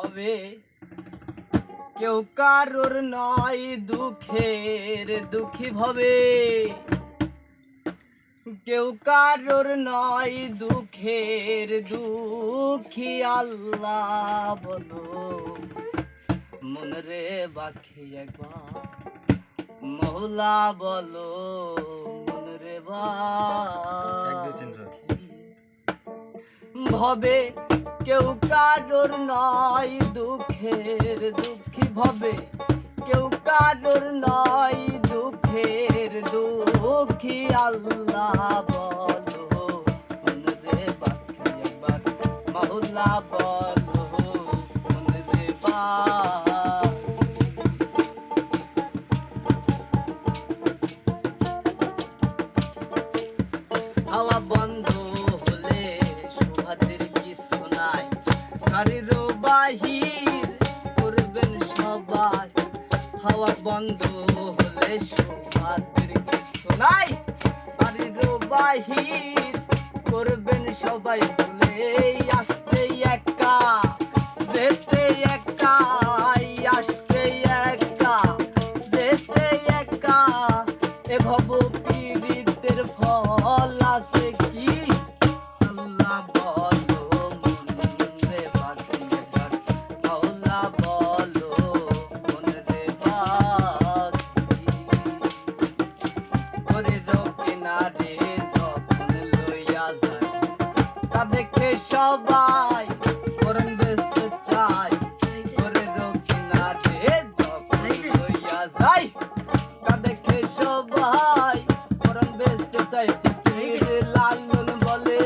ভবে কেউ কারোর নয় দুঃখের দুঃখী ভবে কেউ কারোর নয় দুঃখের দুঃখী আল্লাহ বলো মনরে বাকি একবার মৌলা বলো মনরে বাকি ভবে কেউ কারোর নয় দুঃখের দুঃখী ভবে কেউ কারোর নয় দুঃখের দুঃখী আল্লাহ বলো মনরে বাকি একবার মৌলা বলো মনরে হাওয়া বন্ধ হলে সুভাদের কিছু নাই গাড়ির বাহির করবেন সবাই হাওয়া বন্ধ হলে সুভাদের কিছু নাই গাড়ির বাহির করবেন সবাই ভুলে আসতে একা যেতে একা আসতে একা যেতে একা এ ভব পীড়িতের ফল আছে কি আল্লাহ বলো মনরে বাকি একবার আল্লাহ বলো মনরে বাকি করে কিনারে যখন লইয়া যায় তা দেখে সবাই করন ব্যস্ত চাই করে কিনারে যখন লইয়া যায় তা দেখে সবাই করন ব্যস্ত চাই লালন বলে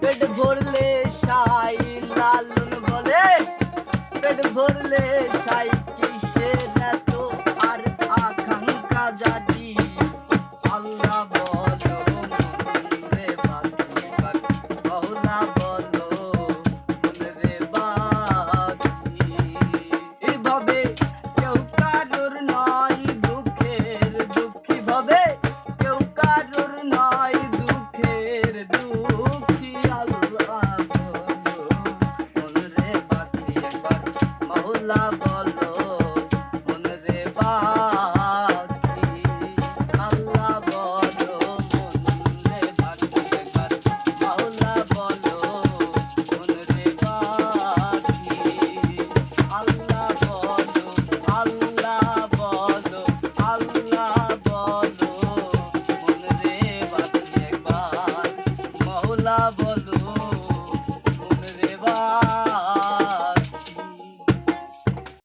পেট ভরলে সাই লালন বলে পেট ভরলে সাই কিসের এত আর আকাঙ্ক্ষা জানি আল্লাহ বলো মনরে বাকি আল্লাহ বলো মনরে বাকি এভাবে কেউ কারোর নয় দুঃখের দুঃখী ভবে কেউ কারোর নয় দুঃখের দুঃখী আল্লাহ বলো মনরে বাকি একবার মৌলা বলো মনরে বাকি আল্লাহ বলো মনরে বাকি একবার মৌলা বলো মনরে বাকি আল্লাহ বলো আল্লাহ বলো আল্লাহ বলো মনরে বাকি একবার মৌলা বলো মনরে বাকি